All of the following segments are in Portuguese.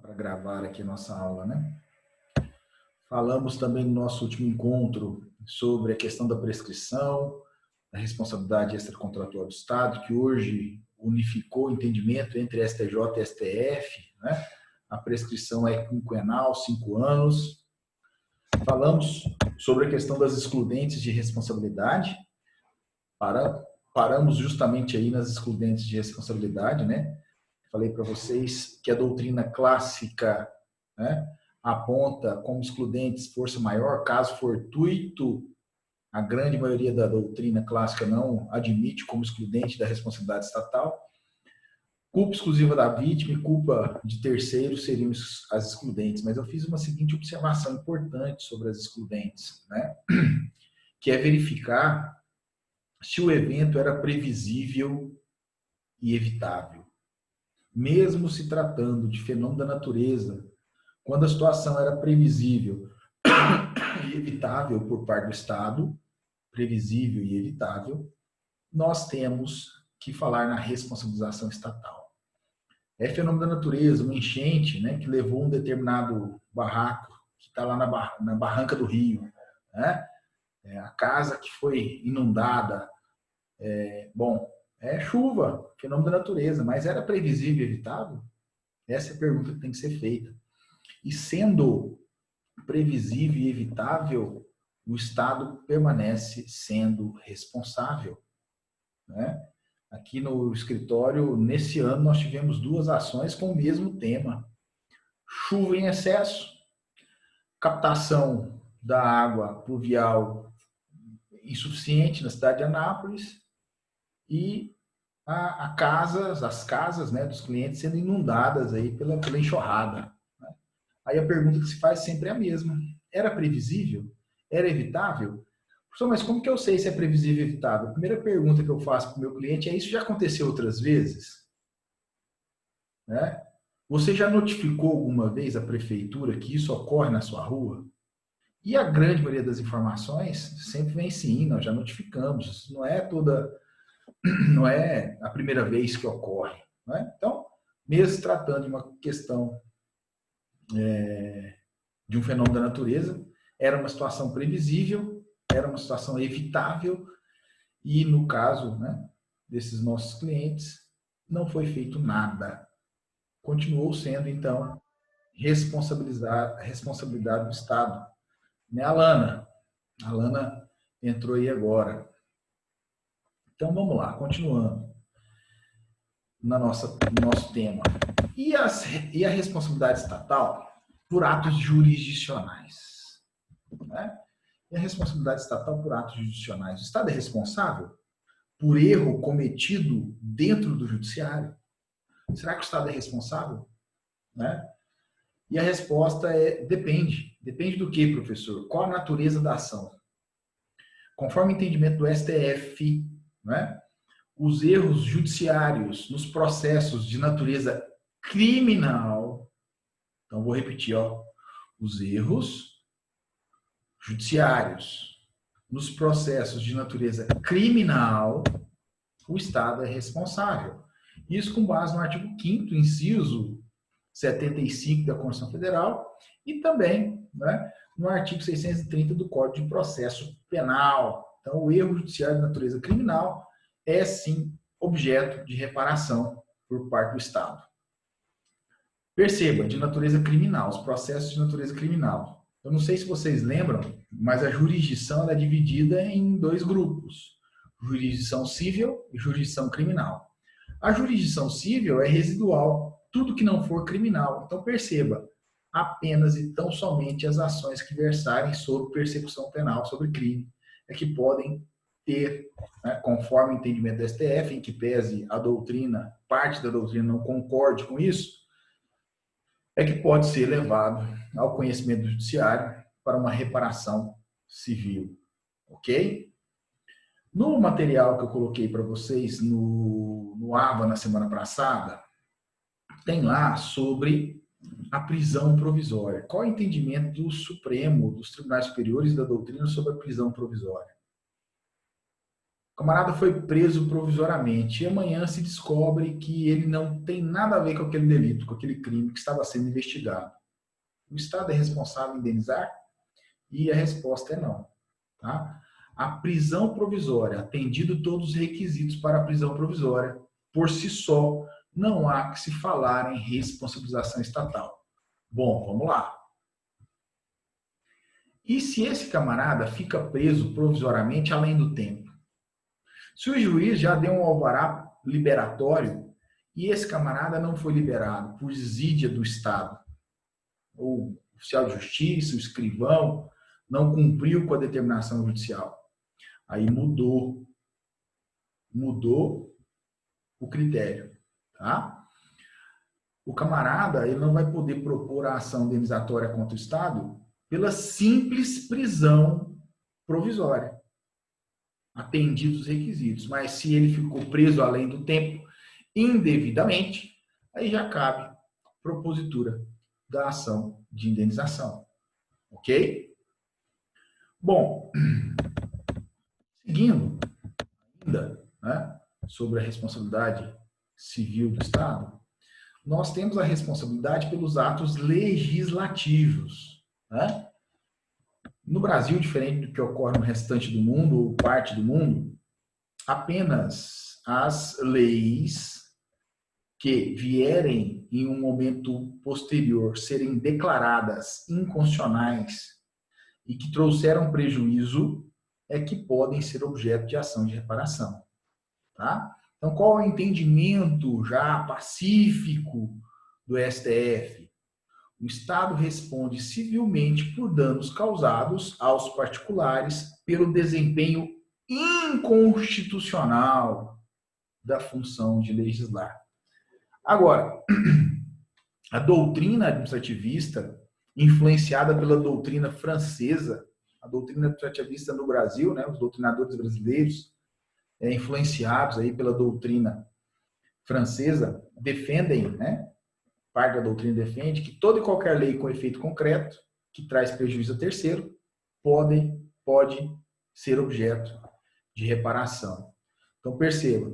para gravar aqui a nossa aula, né? Falamos também no nosso último encontro sobre a questão da prescrição, da responsabilidade extracontratual do Estado, que hoje unificou o entendimento entre STJ e STF, né? A prescrição é quinquenal, 5 anos. Falamos sobre a questão das excludentes de responsabilidade. Paramos justamente aí nas excludentes de responsabilidade, né? Falei para vocês que a doutrina clássica, né, aponta como excludentes força maior, caso fortuito. A grande maioria da doutrina clássica não admite como excludente da responsabilidade estatal. Culpa exclusiva da vítima e culpa de terceiros seriam as excludentes. Mas eu fiz uma seguinte observação importante sobre as excludentes, né? Que é verificar se o evento era previsível e evitável. Mesmo se tratando de fenômeno da natureza, quando a situação era previsível e evitável por parte do Estado, previsível e evitável, nós temos que falar na responsabilização estatal. É fenômeno da natureza, uma enchente, né, que levou um determinado barraco, que está lá na barranca do rio, né? A casa que foi inundada. É chuva, fenômeno da natureza, mas era previsível e evitável? Essa é a pergunta que tem que ser feita. E sendo previsível e evitável, o Estado permanece sendo responsável, né? Aqui no escritório, nesse ano, nós tivemos 2 ações com o mesmo tema. Chuva em excesso, captação da água pluvial insuficiente na cidade de Anápolis e as casas, né, dos clientes sendo inundadas aí pela enxurrada. Né? Aí a pergunta que se faz sempre é a mesma. Era previsível? Era evitável? Professor, mas como que eu sei se é previsível e evitável? A primeira pergunta que eu faço para o meu cliente é: isso já aconteceu outras vezes? Né? Você já notificou alguma vez a prefeitura que isso ocorre na sua rua? E a grande maioria das informações sempre vem sim, nós já notificamos. Isso não é a primeira vez que ocorre. Né? Então, mesmo se tratando de uma questão de um fenômeno da natureza, era uma situação previsível, era uma situação evitável, e no caso, né, desses nossos clientes, não foi feito nada. Continuou sendo, então, responsabilidade do Estado. Né, Alana? A Alana entrou aí agora. Então, vamos lá, continuando no nosso tema. E a responsabilidade estatal por atos jurisdicionais? Né? E a responsabilidade estatal por atos jurisdicionais? O Estado é responsável por erro cometido dentro do judiciário? Será que o Estado é responsável? Né? E a resposta é: depende. Depende do que, professor? Qual a natureza da ação? Conforme o entendimento do STF, né, os erros judiciários nos processos de natureza criminal, então vou repetir, os erros judiciários nos processos de natureza criminal, o Estado é responsável. Isso com base no artigo 5º, inciso 75 da Constituição Federal e também, né, no artigo 630 do Código de Processo Penal. Então, o erro judiciário de natureza criminal é, sim, objeto de reparação por parte do Estado. Perceba, de natureza criminal, os processos de natureza criminal. Eu não sei se vocês lembram, mas a jurisdição é dividida em 2 grupos: jurisdição civil e jurisdição criminal. A jurisdição civil é residual, tudo que não for criminal. Então, perceba, apenas e tão somente as ações que versarem sobre persecução penal, sobre crime, é que podem ter, né, conforme o entendimento da STF, em que pese a doutrina, parte da doutrina não concorde com isso, é que pode ser levado ao conhecimento do judiciário para uma reparação civil. Ok? No material que eu coloquei para vocês no AVA na semana passada, tem lá sobre a prisão provisória. Qual é o entendimento do Supremo, dos Tribunais Superiores e da doutrina sobre a prisão provisória? O camarada foi preso provisoriamente e amanhã se descobre que ele não tem nada a ver com aquele delito, com aquele crime que estava sendo investigado. O Estado é responsável em indenizar? E a resposta é não. Tá? A prisão provisória, atendido todos os requisitos para a prisão provisória, por si só, não há que se falar em responsabilização estatal. Bom, vamos lá. E se esse camarada fica preso provisoriamente além do tempo? Se o juiz já deu um alvará liberatório e esse camarada não foi liberado por desídia do Estado, ou oficial de justiça, o escrivão, não cumpriu com a determinação judicial, aí mudou o critério, tá? O camarada, ele não vai poder propor a ação indenizatória contra o Estado pela simples prisão provisória, atendidos os requisitos. Mas se ele ficou preso além do tempo, indevidamente, aí já cabe propositura da ação de indenização. Ok? Bom, seguindo ainda, né, sobre a responsabilidade civil do Estado, nós temos a responsabilidade pelos atos legislativos. Né? No Brasil, diferente do que ocorre no restante do mundo, ou parte do mundo, apenas as leis que vierem em um momento posterior serem declaradas inconstitucionais e que trouxeram prejuízo é que podem ser objeto de ação de reparação. Tá? Então, qual é o entendimento já pacífico do STF? O Estado responde civilmente por danos causados aos particulares pelo desempenho inconstitucional da função de legislar. Agora, a doutrina administrativista, influenciada pela doutrina francesa, a doutrina administrativista no Brasil, né, os doutrinadores brasileiros, influenciados aí pela doutrina francesa, defendem, né, parte da doutrina defende, que toda e qualquer lei com efeito concreto, que traz prejuízo a terceiro, pode ser objeto de reparação. Então, perceba,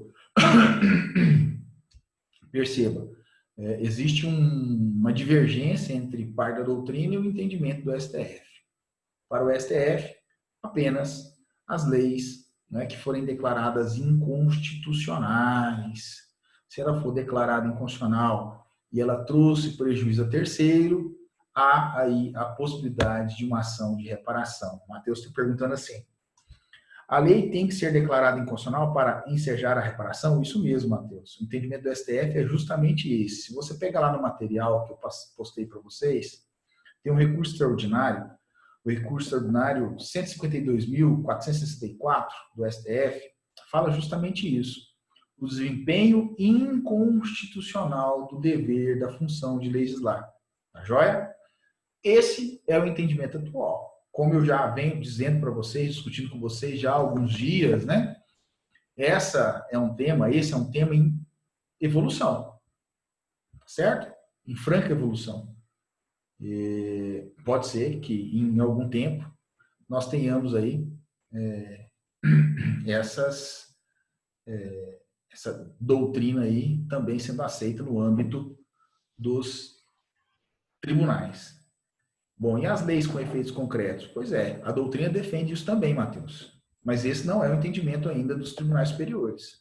existe uma divergência entre parte da doutrina e o entendimento do STF. Para o STF, apenas as leis, né, que forem declaradas inconstitucionais. Se ela for declarada inconstitucional e ela trouxe prejuízo a terceiro, há aí a possibilidade de uma ação de reparação. O Matheus está perguntando assim, a lei tem que ser declarada inconstitucional para ensejar a reparação? Isso mesmo, Matheus. O entendimento do STF é justamente esse. Se você pegar lá no material que eu postei para vocês, tem um recurso extraordinário, o recurso extraordinário 152.464 do STF, fala justamente isso. O desempenho inconstitucional do dever da função de legislar. Tá joia? Esse é o entendimento atual. Como eu já venho dizendo para vocês, discutindo com vocês já há alguns dias, né? Esse é um tema em evolução. Certo? Em franca evolução. E pode ser que em algum tempo nós tenhamos aí essa doutrina aí também sendo aceita no âmbito dos tribunais. Bom, e as leis com efeitos concretos? Pois é, a doutrina defende isso também, Matheus. Mas esse não é o entendimento ainda dos tribunais superiores.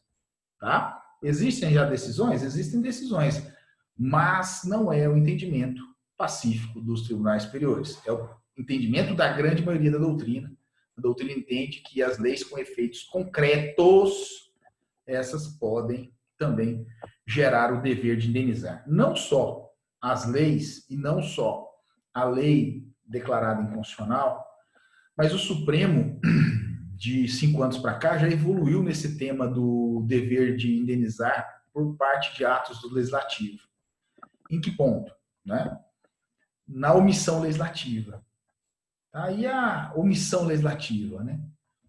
Tá? Existem já decisões? Existem decisões. Mas não é o entendimento pacífico dos tribunais superiores. É o entendimento da grande maioria da doutrina. A doutrina entende que as leis com efeitos concretos, essas podem também gerar o dever de indenizar. Não só as leis e não só a lei declarada inconstitucional, mas o Supremo, de 5 anos para cá, já evoluiu nesse tema do dever de indenizar por parte de atos do legislativo. Em que ponto? Né? Na omissão legislativa. Aí a omissão legislativa, né?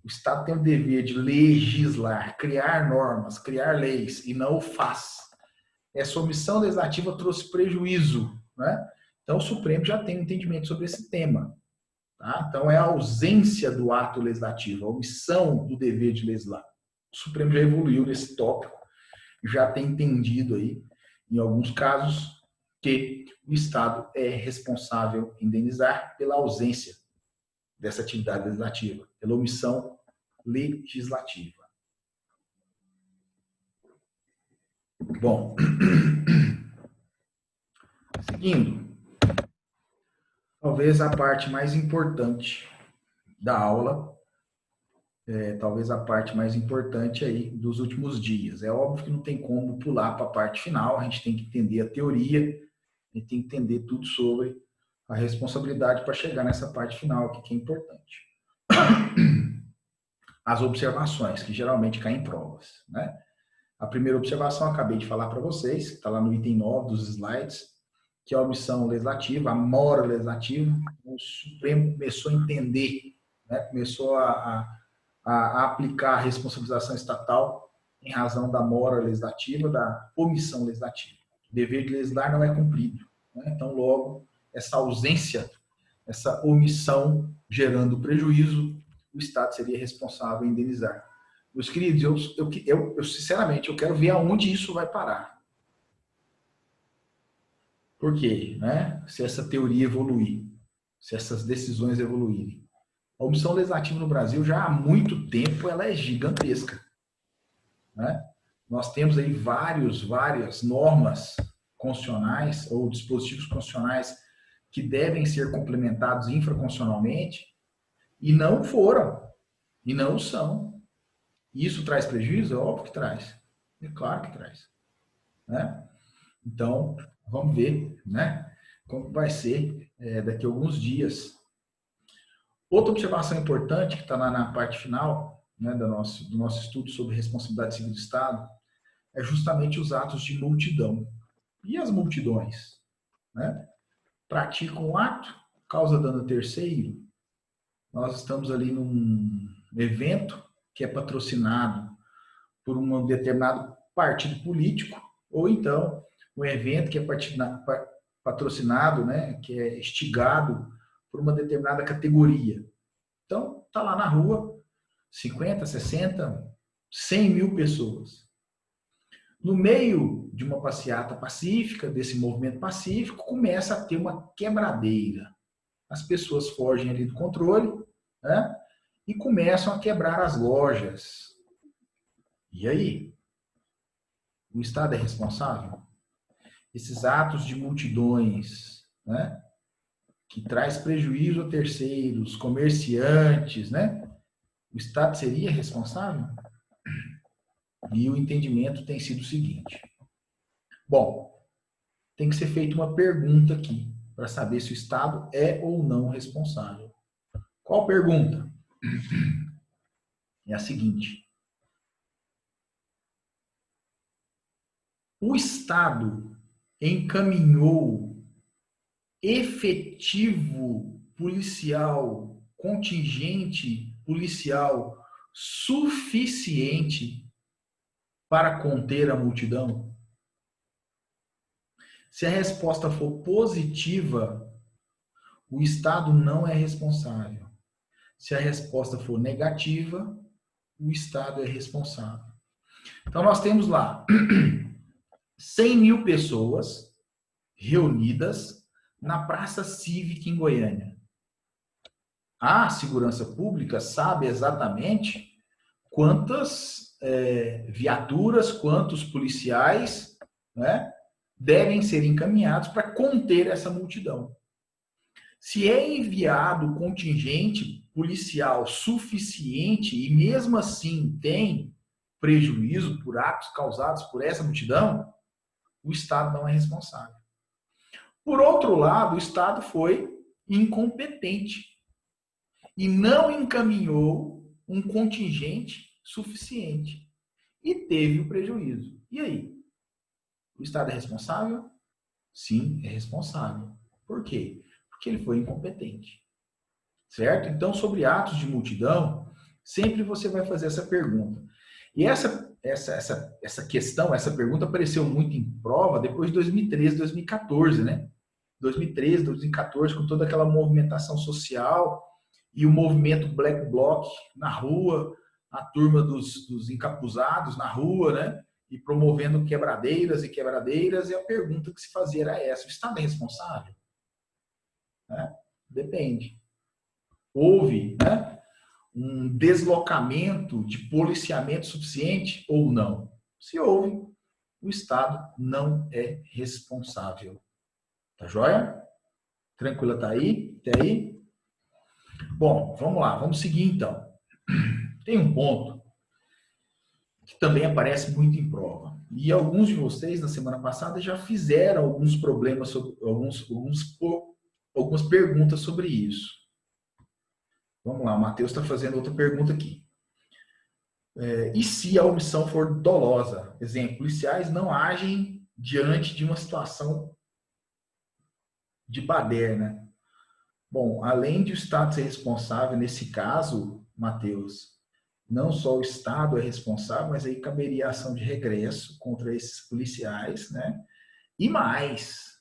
O Estado tem o dever de legislar, criar normas, criar leis, e não o faz. Essa omissão legislativa trouxe prejuízo, né? Então, o Supremo já tem um entendimento sobre esse tema. Tá? Então, é a ausência do ato legislativo, a omissão do dever de legislar. O Supremo já evoluiu nesse tópico, já tem entendido aí, em alguns casos, que o Estado é responsável em indenizar pela ausência dessa atividade legislativa, pela omissão legislativa. Bom, seguindo, talvez a parte mais importante da aula, talvez a parte mais importante aí dos últimos dias. É óbvio que não tem como pular para a parte final, a gente tem que entender a teoria, a gente tem que entender tudo sobre a responsabilidade para chegar nessa parte final, que é importante. As observações, que geralmente caem em provas, né? A primeira observação, eu acabei de falar para vocês, está lá no item 9 dos slides, que é a omissão legislativa, a mora legislativa. O Supremo começou a entender, né? Começou a aplicar a responsabilização estatal em razão da mora legislativa, da omissão legislativa. O dever de legislar não é cumprido, né? Então, logo, essa ausência, essa omissão gerando prejuízo, o Estado seria responsável em indenizar. Meus queridos, eu sinceramente, eu quero ver aonde isso vai parar. Por quê? Né? Se essa teoria evoluir, se essas decisões evoluírem. A omissão legislativa no Brasil, já há muito tempo, ela é gigantesca. Né? Nós temos aí várias normas constitucionais ou dispositivos constitucionais que devem ser complementados infraconstitucionalmente e não foram, e não são. Isso traz prejuízo? É óbvio que traz. É claro que traz. Né? Então, vamos ver, né, como vai ser daqui a alguns dias. Outra observação importante, que está lá na parte final, né, do nosso estudo sobre responsabilidade civil do Estado, é justamente os atos de multidão. E as multidões? Né? Praticam um ato, causa dano a terceiro. Nós estamos ali num evento que é patrocinado por um determinado partido político, ou então um evento que é patrocinado, né, que é instigado por uma determinada categoria. Então, está lá na rua, 50, 60, 100 mil pessoas. No meio de uma passeata pacífica, desse movimento pacífico, começa a ter uma quebradeira. As pessoas fogem ali do controle, né, e começam a quebrar as lojas. E aí? O Estado é responsável? Esses atos de multidões, né, que traz prejuízo a terceiros, comerciantes, né? O Estado seria responsável? E o entendimento tem sido o seguinte. Bom, tem que ser feita uma pergunta aqui para saber se o Estado é ou não responsável. Qual pergunta? É a seguinte. O Estado encaminhou efetivo policial, contingente policial suficiente para conter a multidão? Se a resposta for positiva, o Estado não é responsável. Se a resposta for negativa, o Estado é responsável. Então, nós temos lá 100 mil pessoas reunidas na Praça Cívica em Goiânia. A segurança pública sabe exatamente quantas viaturas, quantos policiais, né, devem ser encaminhados para conter essa multidão. Se é enviado contingente policial suficiente e mesmo assim tem prejuízo por atos causados por essa multidão, o Estado não é responsável. Por outro lado, o Estado foi incompetente e não encaminhou um contingente suficiente e teve o prejuízo. E aí? O Estado é responsável? Sim, é responsável. Por quê? Porque ele foi incompetente. Certo? Então, sobre atos de multidão, sempre você vai fazer essa pergunta. E essa questão, essa pergunta apareceu muito em prova depois de 2013, 2014, né? 2013, 2014, com toda aquela movimentação social e o movimento Black Bloc na rua, a turma dos encapuzados na rua, né? E promovendo quebradeiras e quebradeiras, e a pergunta que se fazia era essa: o Estado é responsável? Né? Depende. Houve, né, um deslocamento de policiamento suficiente ou não? Se houve, o Estado não é responsável. Tá joia? Tranquila, tá aí? Até aí? Bom, vamos lá, vamos seguir então. Tem um ponto que também aparece muito em prova. E alguns de vocês, na semana passada, já fizeram alguns problemas, sobre, algumas perguntas sobre isso. Vamos lá, o Matheus está fazendo outra pergunta aqui. E se a omissão for dolosa? Exemplo, policiais não agem diante de uma situação de baderna. Bom, além de o Estado ser responsável, nesse caso, Matheus, não só o Estado é responsável, mas aí caberia a ação de regresso contra esses policiais, né? E mais,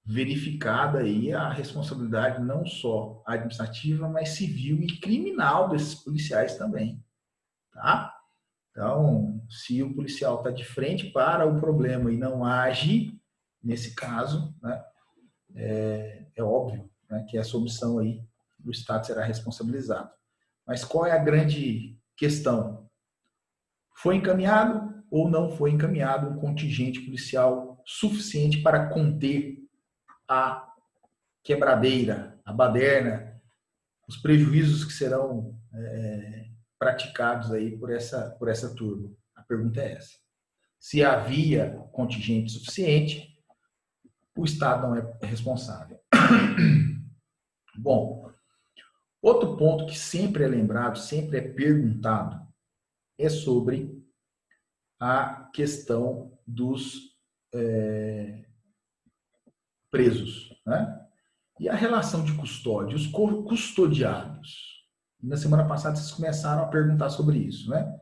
verificada aí a responsabilidade não só administrativa, mas civil e criminal desses policiais também, tá? Então, se o policial está de frente para o problema e não age, nesse caso, né, é óbvio, né, que essa omissão aí do Estado será responsabilizado. Mas qual é a grande questão? Foi encaminhado ou não foi encaminhado um contingente policial suficiente para conter a quebradeira, a baderna, os prejuízos que serão praticados aí por essa turma? A pergunta é essa. Se havia contingente suficiente, o Estado não é responsável. Bom, outro ponto que sempre é lembrado, sempre é perguntado, é sobre a questão dos presos, né? E a relação de custódia, os custodiados. Na semana passada vocês começaram a perguntar sobre isso, né?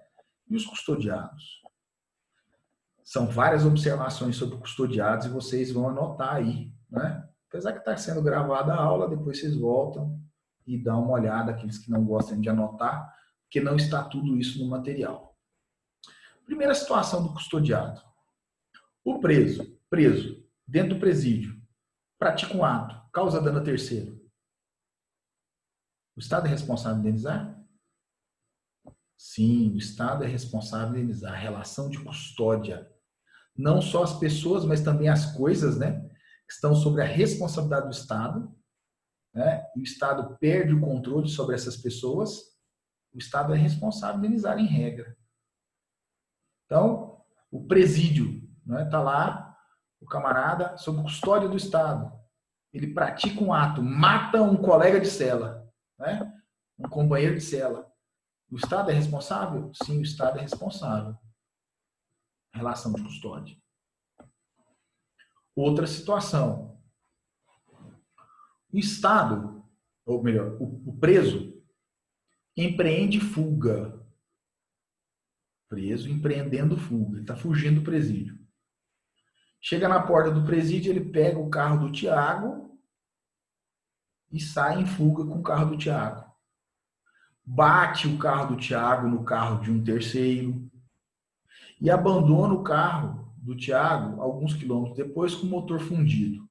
E os custodiados? São várias observações sobre custodiados e vocês vão anotar aí, né? Apesar que está sendo gravada a aula, depois vocês voltam e dão uma olhada, aqueles que não gostam de anotar, porque não está tudo isso no material. Primeira situação do custodiado. O preso, dentro do presídio, pratica um ato, causa dano a terceiro. O Estado é responsável em indenizar? Sim, o Estado é responsável em indenizar. A relação de custódia. Não só as pessoas, mas também as coisas, né, que estão sobre a responsabilidade do Estado, né, e o Estado perde o controle sobre essas pessoas, o Estado é responsável em indenizar em regra. Então, o presídio, né, tá lá, o camarada sob custódia do Estado. Ele pratica um ato, mata um colega de cela, né, um companheiro de cela. O Estado é responsável? Sim, o Estado é responsável. Relação de custódia. Outra situação. O Estado, ou melhor, o preso, empreende fuga. Preso empreendendo fuga. Ele está fugindo do presídio. Chega na porta do presídio, ele pega o carro do Tiago e sai em fuga com o carro do Tiago. Bate o carro do Tiago no carro de um terceiro e abandona o carro do Tiago alguns quilômetros depois com o motor fundido.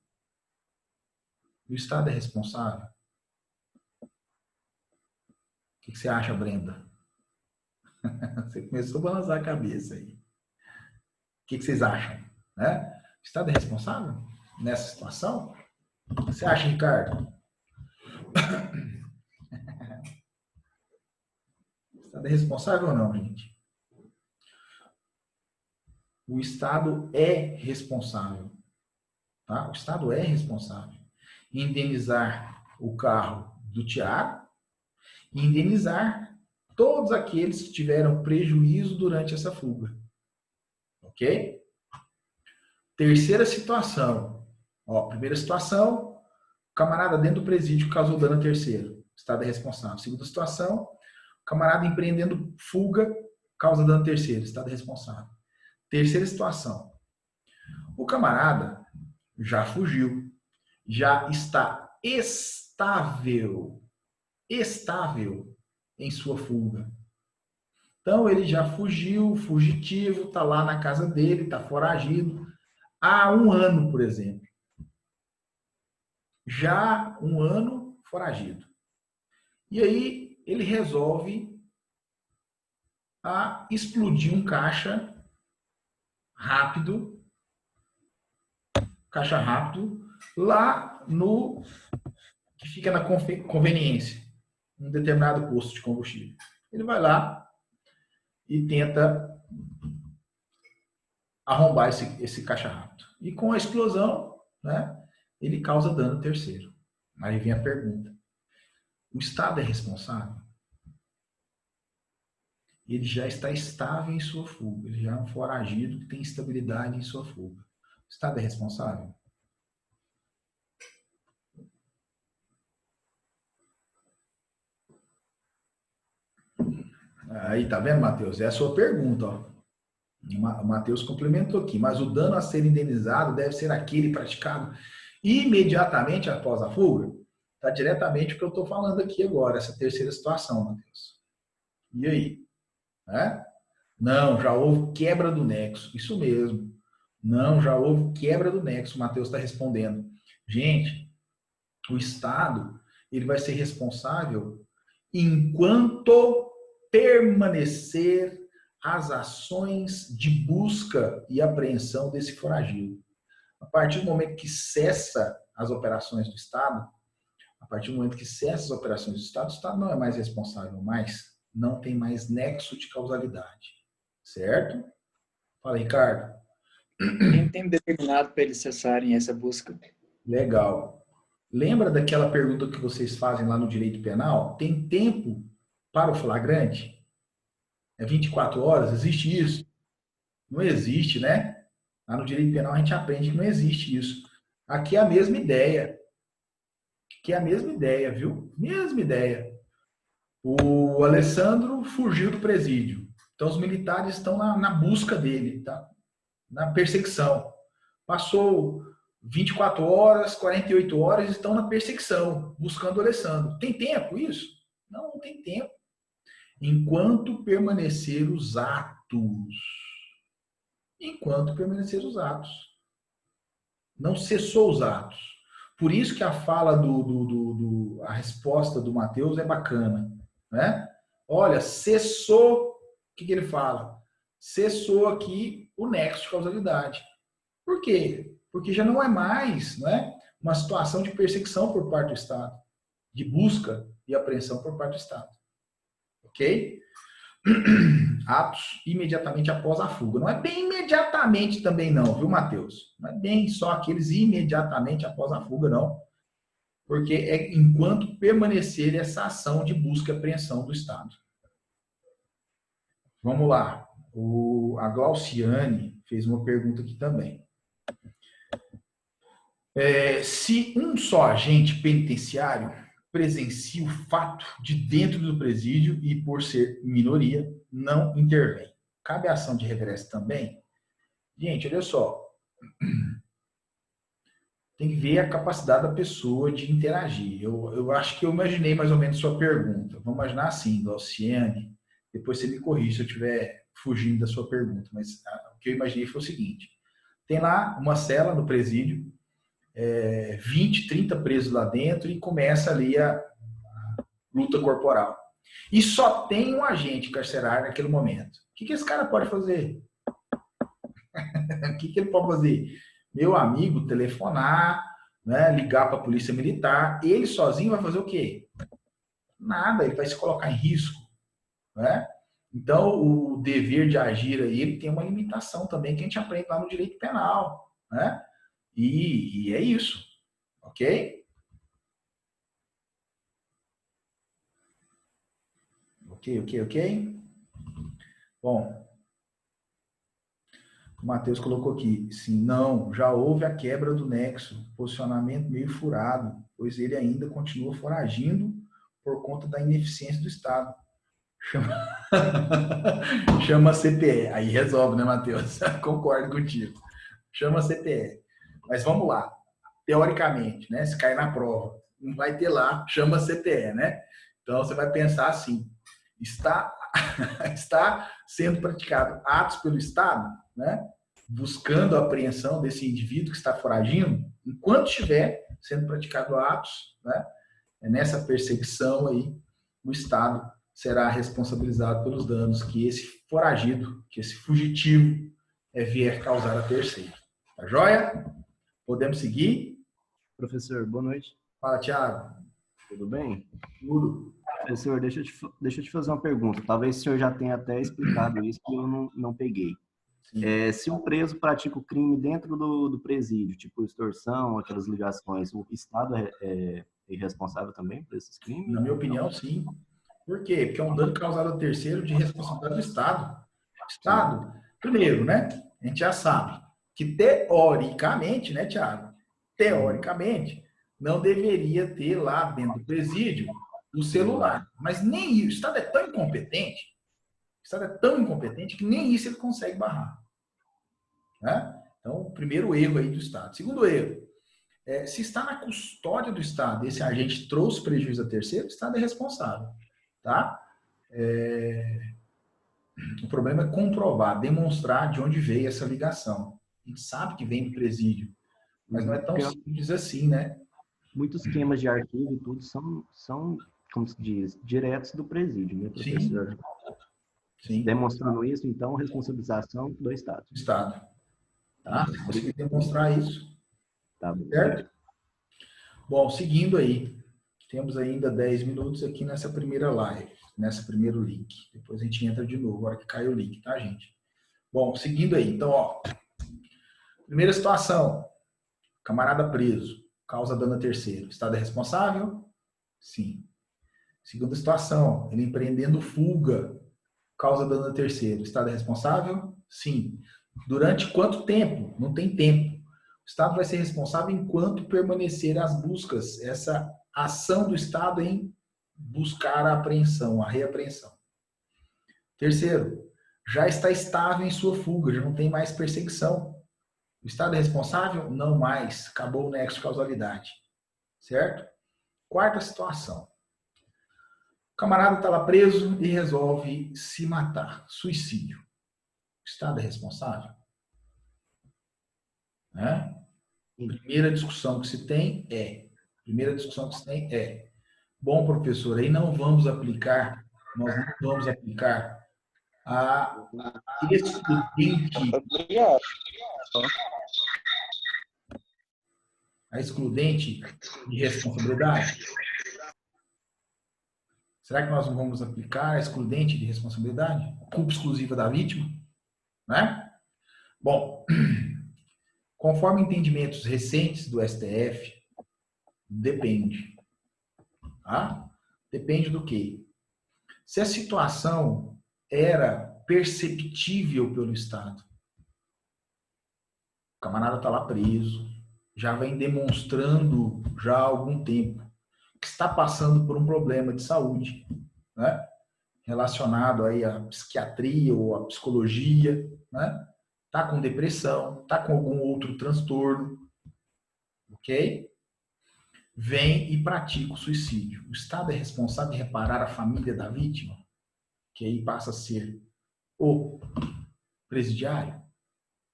O Estado é responsável? O que você acha, Brenda? Você começou a balançar a cabeça aí. O que vocês acham? Né? O Estado é responsável nessa situação? O que você acha, Ricardo? O Estado é responsável ou não, gente? O Estado é responsável. Tá? O Estado é responsável em indenizar o carro do Tiago e indenizar todos aqueles que tiveram prejuízo durante essa fuga. Ok? Terceira situação. Ó, primeira situação, o camarada dentro do presídio causou dano a terceiro. O Estado é responsável. Segunda situação, o camarada empreendendo fuga causa dano a terceiro. O Estado é responsável. Terceira situação. O camarada já fugiu. Já está estável estável em sua fuga. Então, ele já fugiu, fugitivo, está lá na casa dele, está foragido, há 1 ano, por exemplo. Já 1 ano foragido. E aí, ele resolve explodir um caixa rápido, lá no que fica na conveniência, um determinado posto de combustível. Ele vai lá e tenta arrombar esse caixa rápido. E com a explosão, né, ele causa dano terceiro. Aí vem a pergunta: o Estado é responsável? Ele já está estável em sua fuga. Ele já é um foragido que tem estabilidade em sua fuga. O Estado é responsável? Aí, tá vendo, Matheus? É a sua pergunta, ó. O Matheus complementou aqui. Mas o dano a ser indenizado deve ser aquele praticado imediatamente após a fuga? Está diretamente o que eu estou falando aqui agora, essa terceira situação, Matheus. E aí? É? Não, já houve quebra do nexo. Isso mesmo. Não, já houve quebra do nexo. O Matheus está respondendo. Gente, o Estado ele vai ser responsável enquanto permanecer as ações de busca e apreensão desse foragido. A partir do momento que cessa as operações do Estado, a partir do momento que cessa as operações do Estado, o Estado não é mais responsável, mas não tem mais nexo de causalidade. Certo? Fala, Ricardo. Tem tempo determinado para eles cessarem essa busca? Legal. Lembra daquela pergunta que vocês fazem lá no direito penal? Tem tempo para o flagrante? É 24 horas? Existe isso? Não existe, né? Lá no direito penal a gente aprende que não existe isso. Aqui é a mesma ideia. Aqui é a mesma ideia, viu? Mesma ideia. O Alessandro fugiu do presídio. Então os militares estão na busca dele, tá? Na perseguição. Passou 24 horas, 48 horas, estão na perseguição, buscando o Alessandro. Tem tempo isso? Não, não tem tempo. Enquanto permanecer os atos. Enquanto permanecer os atos. Não cessou os atos. Por isso que a fala a resposta do Matheus é bacana, né? Olha, cessou, o que ele fala? Cessou aqui o nexo de causalidade. Por quê? Porque já não é mais, né, uma situação de perseguição por parte do Estado, de busca e apreensão por parte do Estado. Ok? Atos imediatamente após a fuga. Não é bem imediatamente também não, viu, Matheus? Não é bem só aqueles imediatamente após a fuga, não. Porque é enquanto permanecer essa ação de busca e apreensão do Estado. Vamos lá. A Glauciane fez uma pergunta aqui também. Se um só agente penitenciário presencia o fato de dentro do presídio e, por ser minoria, não intervém, cabe a ação de regresso também? Gente, olha só. Tem que ver a capacidade da pessoa de interagir. Eu acho que eu imaginei mais ou menos sua pergunta. Vamos imaginar assim, Glauciane. Depois você me corrige se eu estiver fugindo da sua pergunta. Mas o que eu imaginei foi o seguinte. Tem lá uma cela no presídio, 20, 30 presos lá dentro e começa ali a luta corporal. E só tem um agente carcerário naquele momento. O que esse cara pode fazer? O que ele pode fazer? Meu amigo, telefonar, né, ligar para a polícia militar. Ele sozinho vai fazer o quê? Nada, ele vai se colocar em risco. Né? Então, o dever de agir aí, ele tem uma limitação também que a gente aprende lá no direito penal. Né? E é isso. Ok? Ok? Bom, o Matheus colocou aqui, sim, não, já houve a quebra do nexo, posicionamento meio furado, pois ele ainda continua foragindo por conta da ineficiência do Estado. Chama a CPE. Aí resolve, né, Matheus? Concordo contigo. Chama a CPE. Mas vamos lá. Teoricamente, né? Se cair na prova, não vai ter lá, chama a CPE, né? Então, você vai pensar assim, está sendo praticado atos pelo Estado, né? Buscando a apreensão desse indivíduo que está foragindo, enquanto estiver sendo praticado atos, né? Nessa perseguição aí, o Estado será responsabilizado pelos danos que esse foragido, que esse fugitivo vier causar a terceiro. Tá joia? Podemos seguir? Professor, boa noite. Fala, Thiago. Tudo bem? Tudo. Professor, deixa eu te fazer uma pergunta. Talvez o senhor já tenha até explicado isso que eu não peguei. Se o preso pratica o crime dentro do presídio, tipo extorsão, aquelas ligações, o Estado é irresponsável também por esses crimes? Na minha opinião, sim. Por quê? Porque é um dano causado a terceiro de responsabilidade do Estado. O Estado, primeiro, né? A gente já sabe que teoricamente, né, Thiago? Teoricamente, não deveria ter lá dentro do presídio o celular. Mas nem isso. O Estado é tão incompetente, que nem isso ele consegue barrar. Né? Então, o primeiro erro aí do Estado. Segundo erro, se está na custódia do Estado, esse agente trouxe prejuízo a terceiro, o Estado é responsável. Tá? O problema é comprovar, demonstrar de onde veio essa ligação. A gente sabe que vem do presídio, mas não é tão simples assim, né? Muitos esquemas de arquivo e tudo são, como se diz, diretos do presídio, né, professor? Sim. Demonstrando isso, então, responsabilização do Estado. Do Estado. Tá? Se conseguir demonstrar isso. Tá bom. Certo? Bom, seguindo aí. Temos ainda 10 minutos aqui nessa primeira live, nesse primeiro link. Depois a gente entra de novo, agora que cai o link, tá, gente? Bom, seguindo aí. Então, ó. Primeira situação. Camarada preso. Causa dano a terceiro. O Estado é responsável? Sim. Segunda situação. Ele empreendendo fuga. Causa dano a terceiro. O Estado é responsável? Sim. Durante quanto tempo? Não tem tempo. O Estado vai ser responsável enquanto permanecer as buscas, essa ação do Estado em buscar a apreensão, a reapreensão. Terceiro, já está estável em sua fuga, já não tem mais perseguição. O Estado é responsável? Não mais. Acabou o nexo de causalidade. Certo? Quarta situação. O camarada está lá preso e resolve se matar. Suicídio. O Estado é responsável? Né? Primeira discussão que se tem é, bom, professor, aí nós não vamos aplicar a excludente de responsabilidade. Será que nós não vamos aplicar a excludente de responsabilidade? Culpa exclusiva da vítima? Né? Bom, conforme entendimentos recentes do STF, depende. Tá? Depende do quê? Se a situação era perceptível pelo Estado. O camarada está lá preso, já vem demonstrando já há algum tempo que está passando por um problema de saúde, né? Relacionado aí à psiquiatria ou à psicologia, né? Tá com depressão, tá com algum outro transtorno, ok? Vem e pratica o suicídio. O Estado é responsável em reparar a família da vítima, que aí passa a ser o presidiário?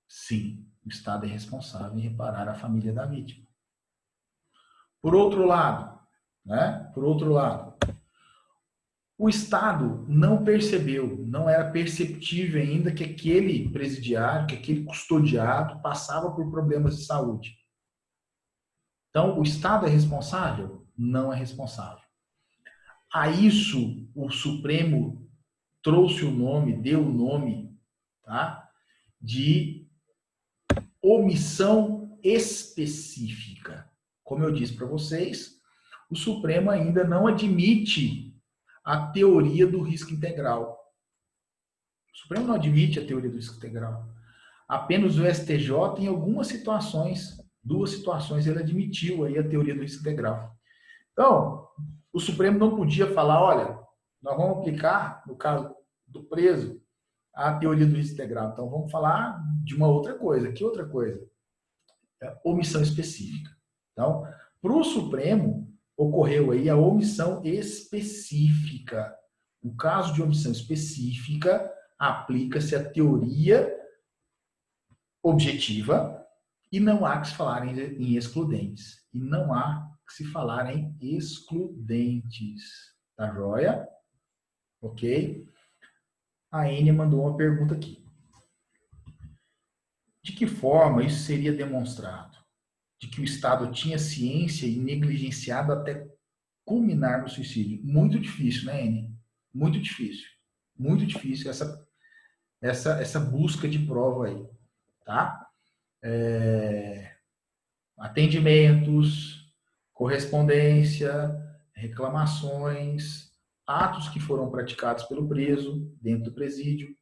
Sim, o Estado é responsável em reparar a família da vítima. Por outro lado, o Estado não percebeu, não era perceptível ainda que aquele presidiário, que aquele custodiado passava por problemas de saúde. Então, o Estado é responsável? Não é responsável. A isso, o Supremo trouxe o nome, deu o nome, tá? De omissão específica. Como eu disse para vocês, o Supremo ainda não admite a teoria do risco integral. O Supremo não admite a teoria do risco integral. Apenas o STJ, em algumas situações, 2 situações, ele admitiu aí a teoria do risco integral. Então, o Supremo não podia falar, olha, nós vamos aplicar, no caso do preso, a teoria do risco integral. Então, vamos falar de uma outra coisa. Que outra coisa? Omissão específica. Então, para o Supremo, ocorreu aí a omissão específica. No caso de omissão específica, aplica-se a teoria objetiva e não há que se falar em excludentes. E não há que se falar em excludentes. Tá joia? Ok? A Enia mandou uma pergunta aqui. De que forma isso seria demonstrado? De que o Estado tinha ciência e negligenciado até culminar no suicídio? Muito difícil, né, Enia? Muito difícil. Muito difícil essa busca de prova aí. Tá? Atendimentos, correspondência, reclamações, atos que foram praticados pelo preso dentro do presídio.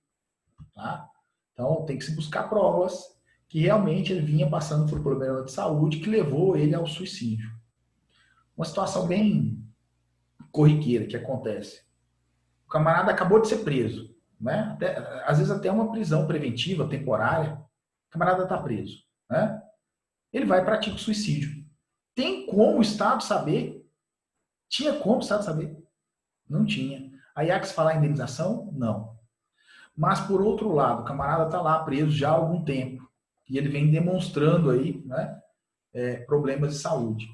Tá? Então, tem que se buscar provas que realmente ele vinha passando por problema de saúde que levou ele ao suicídio. Uma situação bem corriqueira que acontece. O camarada acabou de ser preso, né? Às vezes até uma prisão preventiva, temporária. O camarada está preso, né? Ele vai e pratica o suicídio. Tem como o Estado saber? Tinha como o Estado saber? Não tinha. Aí há que se falar em indenização? Não. Mas, por outro lado, o camarada está lá preso já há algum tempo. E ele vem demonstrando aí, né, problemas de saúde.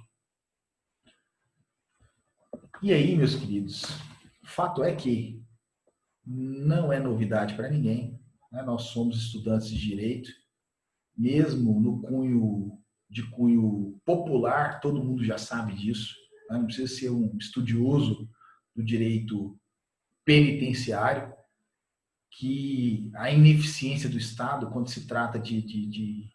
E aí, meus queridos, o fato é que não é novidade para ninguém, né? Nós somos estudantes de direito, mesmo no cunho popular, todo mundo já sabe disso, né? Não precisa ser um estudioso do direito penitenciário, que a ineficiência do Estado, quando se trata de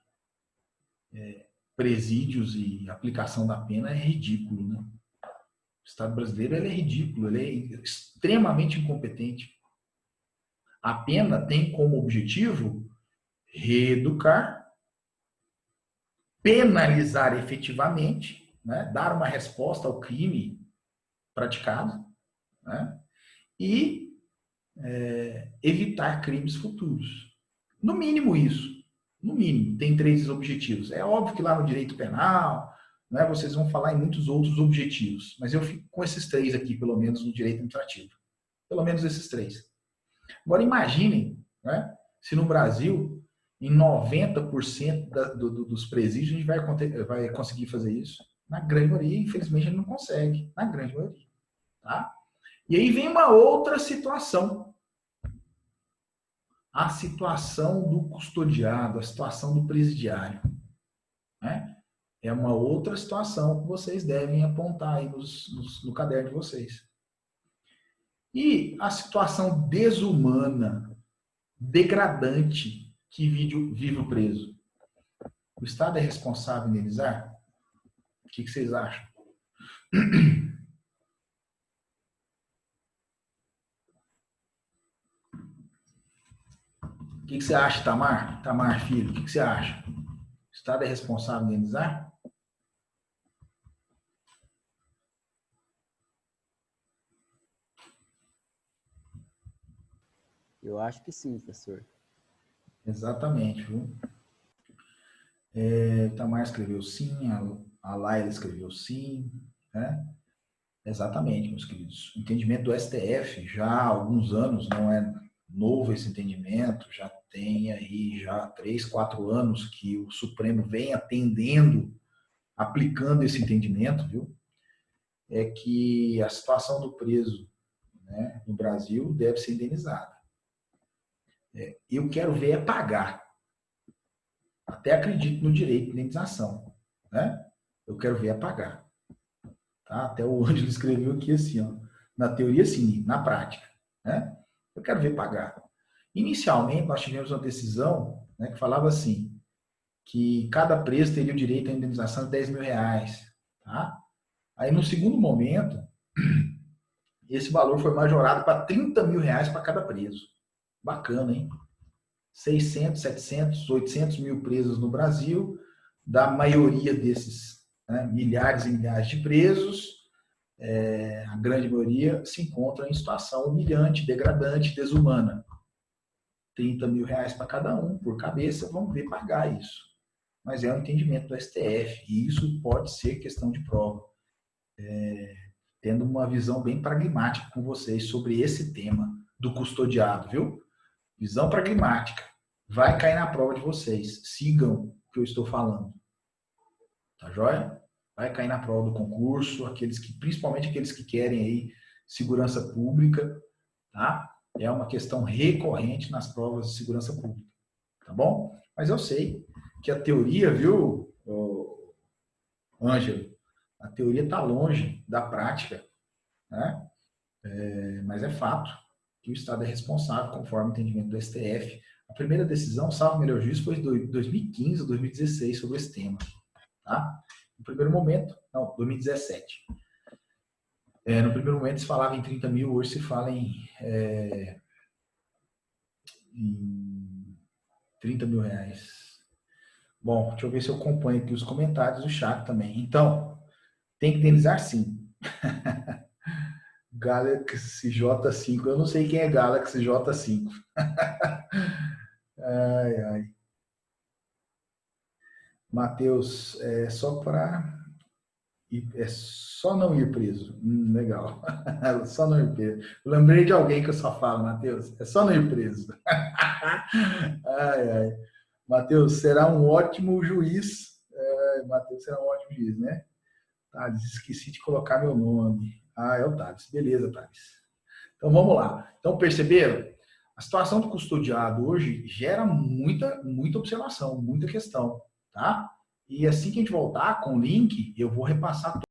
presídios e aplicação da pena, é ridículo, né? O Estado brasileiro ele é ridículo, ele é extremamente incompetente. A pena tem como objetivo reeducar, penalizar efetivamente, né? Dar uma resposta ao crime praticado, né? E evitar crimes futuros. No mínimo isso. No mínimo, tem 3 objetivos. É óbvio que lá no direito penal, né, vocês vão falar em muitos outros objetivos, mas eu fico com esses 3 aqui, pelo menos no direito administrativo. Pelo menos esses 3. Agora imaginem, né, se no Brasil, em 90% dos presídios, a gente vai conseguir fazer isso. Na grande maioria, infelizmente, a gente não consegue. Na grande maioria. Tá? E aí vem uma outra situação. A situação do custodiado, a situação do presidiário. Né? É uma outra situação que vocês devem apontar aí no caderno de vocês. E a situação desumana, degradante que vive o preso. O Estado é responsável em indenizar? O que vocês acham? O que você acha, Tamar? Tamar, filho, o que você acha? O Estado é responsável em indenizar? Eu acho que sim, professor. Exatamente, viu? Tamar escreveu sim, a Laila escreveu sim, né? Exatamente, meus queridos. O entendimento do STF já há alguns anos, não é novo esse entendimento, já tem aí já 3, 4 anos que o Supremo vem atendendo, aplicando esse entendimento, viu? É que a situação do preso, né, no Brasil deve ser indenizada. Eu quero ver é pagar. Até acredito no direito de indenização, né? Eu quero ver é pagar. Tá? Até o Ângelo escreveu aqui assim, ó, na teoria sim, na prática, né? Eu quero ver pagar. Inicialmente, nós tivemos uma decisão, né, que falava assim, que cada preso teria o direito à indenização de 10 mil reais. Tá? Aí, no segundo momento, esse valor foi majorado para 30 mil reais para cada preso. Bacana, hein? 600, 700, 800 mil presos no Brasil, da maioria desses, né, milhares e milhares de presos, a grande maioria se encontra em situação humilhante, degradante, desumana. 30 mil reais para cada um, por cabeça, vamos ver pagar isso. Mas é um entendimento do STF, e isso pode ser questão de prova. tendo uma visão bem pragmática com vocês sobre esse tema do custodiado, viu? Visão pragmática. Vai cair na prova de vocês. Sigam o que eu estou falando. Tá joia? Vai cair na prova do concurso, principalmente aqueles que querem aí segurança pública, tá? É uma questão recorrente nas provas de segurança pública, tá bom? Mas eu sei que a teoria, viu, Ângelo, a teoria está longe da prática, né? Mas é fato que o Estado é responsável, conforme o entendimento do STF. A primeira decisão, salvo melhor juízo, foi em 2015 ou 2016 sobre esse tema, tá? No primeiro momento, não, 2017. No primeiro momento se falava em 30 mil, hoje se fala em 30 mil reais. Bom, deixa eu ver se eu acompanho aqui os comentários do chat também. Então, tem que indenizar sim. Galaxy J5, eu não sei quem é Galaxy J5. Ai, ai. Matheus, é só não ir preso. Legal. Só não ir preso. Eu lembrei de alguém que eu só falo, Matheus. É só não ir preso. Ai, ai. Matheus, será um ótimo juiz. Matheus será um ótimo juiz, né? Thales, esqueci de colocar meu nome. É o Thales. Beleza, Thales. Então, vamos lá. Então, perceberam? A situação do custodiado hoje gera muita observação, muita questão, tá? E assim que a gente voltar com o link, eu vou repassar